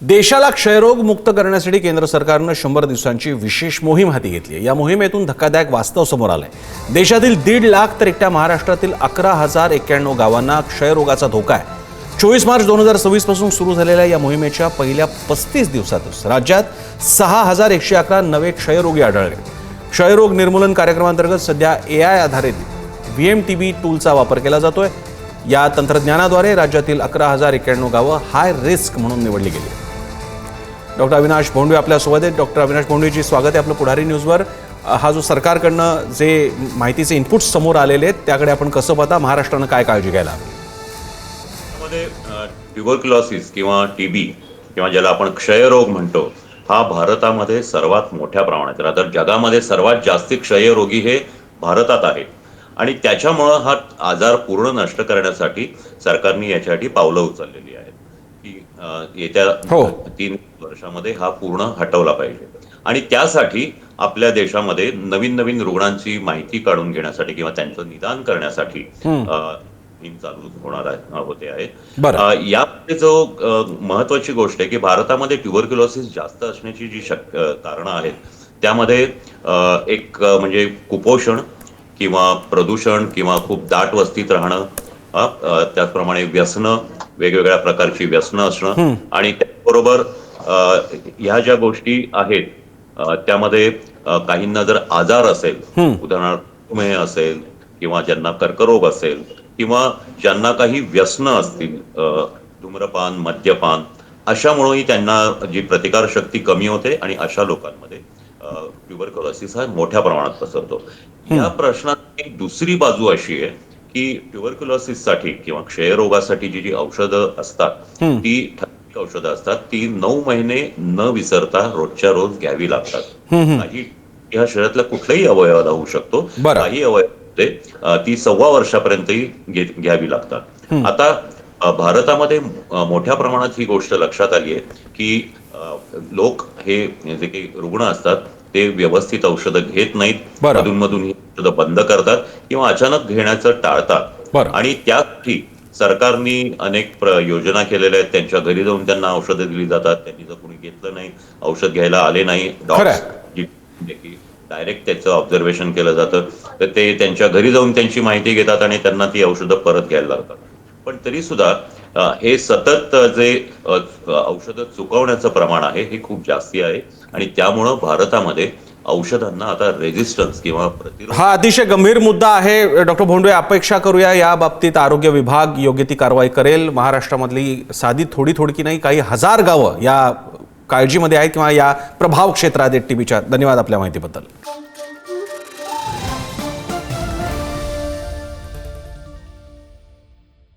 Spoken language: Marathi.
देशाला क्षयरोग मुक्त करण्यासाठी केंद्र सरकारनं 100 दिवसांची विशेष मोहीम हाती घेतली आहे। या मोहिमेतून धक्कादायक वास्तव समोर आलंय। देशातील 1.5 लाख तर एकट्या महाराष्ट्रातील 11,091 गावांना क्षयरोगाचा धोका आहे। 24 मार्च 2026 पासून सुरू झालेल्या या मोहिमेच्या पहिल्या 35 दिवसातच राज्यात 6,111 नवे क्षयरोगी आढळले। क्षयरोग निर्मूलन कार्यक्रमांतर्गत सध्या AI आधारित VMTB टूलचा वापर केला जातोय। या तंत्रज्ञानाद्वारे राज्यातील 11,091 गावं हाय रिस्क म्हणून निवडली गेली। डॉक्टर अविनाश भोंडवे आपल्यासोबत आहेत। डॉक्टर अविनाश भोंडवेजी, स्वागत आहे आपलं पुढारी न्यूजवर। हा जो सरकारकडनं जे माहितीचे इनपुट्स समोर आलेले आहेत त्याकडे आपण कसं पाहता? महाराष्ट्रानं काय काळजी घ्यायला हवी? त्यामध्ये ट्युबरक्युलोसिस किंवा TB किंवा ज्याला आपण क्षयरोग म्हणतो, हा भारतामध्ये सर्वात मोठ्या प्रमाणात, आता जगामध्ये सर्वात जास्त क्षयरोगी हे भारतात आहेत आणि त्याच्यामुळं हा आजार पूर्ण नष्ट करण्यासाठी सरकारने याच्यासाठी पावलं उचललेली आहेत की येत्या 3 वर्षामध्ये हा पूर्ण हटवला पाहिजे। आणि त्यासाठी आपल्या देशामध्ये नवीन नवीन रुग्णांची माहिती काढून घेण्यासाठी किंवा त्यांचं निदान करण्यासाठी मोहीम चालू होते आहे। यामध्ये जो महत्वाची गोष्ट आहे की भारतामध्ये ट्युबरक्युलोसिस जास्त असण्याची जी कारणं आहेत त्यामध्ये एक म्हणजे कुपोषण किंवा प्रदूषण किंवा खूप दाट वस्तीत राहणं, त्याचप्रमाणे व्यसनं, वेगवेगळ्या प्रकारची व्यसनं असणं आणि त्याबरोबर ह्या ज्या गोष्टी आहेत त्यामध्ये काहींना जर आजार असेल, उदाहरणार्थ मधुमेह असेल किंवा ज्यांना कर्करोग असेल किंवा ज्यांना काही व्यसनं असतील, धूम्रपान, मद्यपान, अशामुळेही त्यांना जी प्रतिकारशक्ती कमी होते आणि अशा लोकांमध्ये ट्युबरक्युलोसिस हा मोठ्या प्रमाणात पसरतो। या प्रश्नाची एक दुसरी बाजू अशी आहे की ट्युबरक्युलोसिससाठी किंवा क्षयरोगासाठी जी औषधं असतात ती ठराविक औषधं असतात, ती 9 महिने न विसरता रोजच्या रोज घ्यावी लागतात। काही ह्या शरीरातल्या कुठल्याही अवयवाला होऊ शकतो, काही अवयव ती 1.25 वर्षापर्यंतही घ्यावी लागतात। आता भारतामध्ये मोठ्या प्रमाणात ही गोष्ट लक्षात आली आहे की लोक हे जे काही रुग्ण असतात ते व्यवस्थित औषधं घेत नाहीत, मधून ही औषधं बंद करतात किंवा अचानक घेण्याचं टाळतात आणि त्यासाठी सरकारने अनेक योजना केलेल्या आहेत। त्यांच्या घरी जाऊन त्यांना औषधं दिली जातात। त्यांनी जर कोणी घेतलं नाही, औषध घ्यायला आले नाही, डायरेक्ट त्याचं ऑब्झर्वेशन केलं जातं, तर ते त्यांच्या घरी जाऊन त्यांची माहिती घेतात आणि त्यांना ती औषधं परत घ्यायला लागतात। पण तरी सुद्धा हे सतत जे औषधं चुकवण्याचं प्रमाण आहे हे खूप जास्ती आहे आणि त्यामुळं भारतामध्ये औषधांना आता रेझिस्टन्स किंवा प्रतिरोध, हा अतिशय गंभीर मुद्दा आहे। डॉक्टर भोंडवे, अपेक्षा करूया या बाबतीत आरोग्य विभाग योग्य ती कारवाई करेल। महाराष्ट्रामधली साधी थोडी नाही, काही हजार गावं या काळजीमध्ये आहेत किंवा या प्रभाव क्षेत्रात आहेत TBच्या। धन्यवाद आपल्या माहितीबद्दल।